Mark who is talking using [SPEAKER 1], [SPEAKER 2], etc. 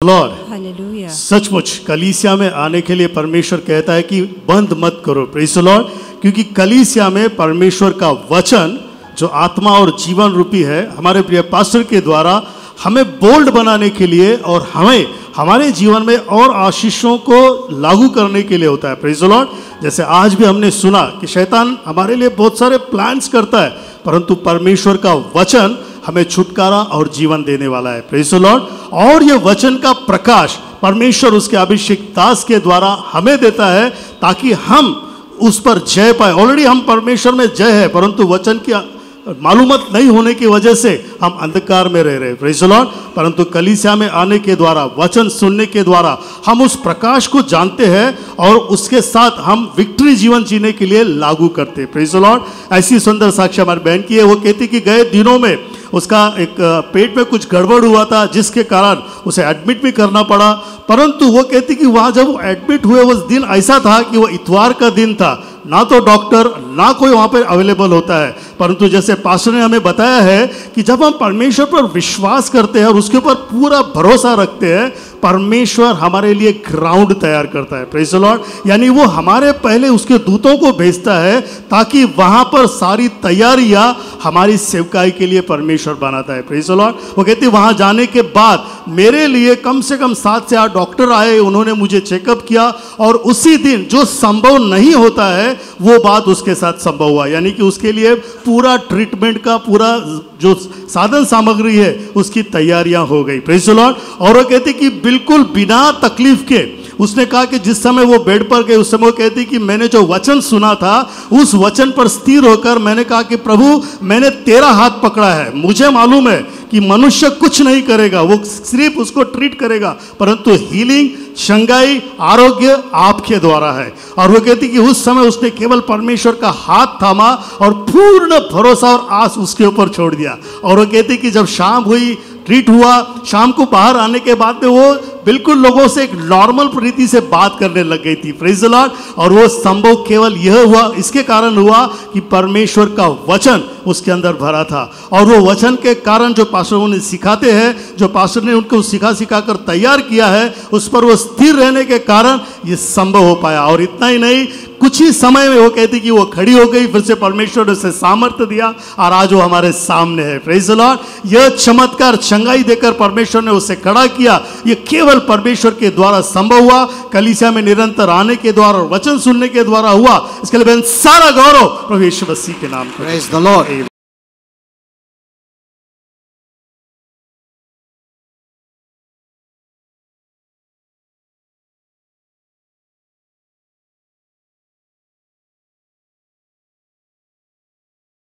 [SPEAKER 1] Lord.
[SPEAKER 2] Hallelujah.
[SPEAKER 1] सचमुच कलीसिया में आने के लिए परमेश्वर कहता है कि बंद मत करो, प्रेज़ द लॉर्ड, क्योंकि कलीसिया में परमेश्वर का वचन जो आत्मा और जीवन रूपी है, हमारे प्रिय पास्टर के द्वारा हमें बोल्ड बनाने के लिए और हमें हमारे जीवन में और आशीषों को लागू करने के लिए होता है, प्रेज़ द लॉर्ड। जैसे आज भी हमने सुना कि शैतान हमारे लिए बहुत सारे प्लान्स करता है, परंतु परमेश्वर का वचन हमें छुटकारा और जीवन देने वाला है, प्रेज़ द लॉर्ड। और ये वचन का प्रकाश परमेश्वर उसके अभिषेक दास के द्वारा हमें देता है ताकि हम उस पर जय पाए। ऑलरेडी हम परमेश्वर में जय है, परंतु वचन की मालूमत नहीं होने की वजह से हम अंधकार में रह रहे हैं, प्रेज़ द लॉर्ड। परंतु कलीसिया में आने के द्वारा, वचन सुनने के द्वारा हम उस प्रकाश को जानते हैं और उसके साथ हम विक्ट्री जीवन जीने के लिए लागू करते हैं, प्रेज़ द लॉर्ड। ऐसी सुंदर साक्ष्य हमारी बहन की है। वो कहती कि गए दिनों में उसका एक पेट में कुछ गड़बड़ हुआ था, जिसके कारण उसे एडमिट भी करना पड़ा। परंतु वो कहती कि वहाँ जब वो एडमिट हुए उस दिन ऐसा था कि वो इतवार का दिन था, ना तो डॉक्टर ना कोई वहाँ पर अवेलेबल होता है। परंतु जैसे पास्टर ने हमें बताया है कि जब हम परमेश्वर पर विश्वास करते हैं और उसके ऊपर पूरा भरोसा रखते हैं, परमेश्वर हमारे लिए ग्राउंड तैयार करता है, प्रेज़ द लॉर्ड। यानी वो हमारे पहले उसके दूतों को भेजता है ताकि वहाँ पर सारी तैयारियाँ हमारी सेवकाई के लिए परमेश्वर बनाता है, प्रेज़ द लॉर्ड। वो कहती है वहाँ जाने के बाद मेरे लिए कम से कम 7 से 8 डॉक्टर आए, उन्होंने मुझे चेकअप किया और उसी दिन जो संभव नहीं होता है वो बात उसके साथ संभव हुआ। यानी कि उसके लिए पूरा ट्रीटमेंट का पूरा जो साधन सामग्री है उसकी तैयारियां हो गई, प्रेज़ द लॉर्ड। और वो कहती कि बिल्कुल बिना तकलीफ के, उसने कहा कि जिस समय वो बेड पर गए उस समय वो कहती कि मैंने जो वचन सुना था उस वचन पर स्थिर होकर मैंने कहा कि प्रभु मैंने तेरा हाथ पकड़ा है, मुझे मालूम है कि मनुष्य कुछ नहीं करेगा, वो सिर्फ उसको ट्रीट करेगा, परंतु हीलिंग, शंगाई, आरोग्य आपके द्वारा है। और वो कहती कि उस समय उसने केवल परमेश्वर का हाथ थामा और पूर्ण भरोसा और आस उसके ऊपर छोड़ दिया। और वो कहती कि जब शाम हुई, ट्रीट हुआ, शाम को बाहर आने के बाद में वो बिल्कुल लोगों से एक नॉर्मल रीति से बात करने लग गई थी, प्रेज़ द लॉर्ड। और वो संभव केवल यह हुआ, इसके कारण हुआ कि परमेश्वर का वचन उसके अंदर भरा था। और वो वचन के कारण जो पास्टर उन्हें सिखाते हैं, जो पास्टर ने उनको सिखा कर तैयार किया है, उस पर वो स्थिर रहने के कारण ये संभव हो पाया। और इतना ही नहीं, कुछ ही समय में वो कहती कि वो खड़ी हो गई, फिर से परमेश्वर ने उसे सामर्थ्य दिया और आज वो हमारे सामने है, प्रेज़ द लॉर्ड। यह चमत्कार चंगाई देकर परमेश्वर ने उसे खड़ा किया, ये केवल परमेश्वर के द्वारा संभव हुआ, कलीसिया में निरंतर आने के द्वारा और वचन सुनने के द्वारा हुआ। इसके लिए बहन सारा गौरव प्रभु यीशु मसीह के नाम,
[SPEAKER 3] प्रेज़ द लॉर्ड।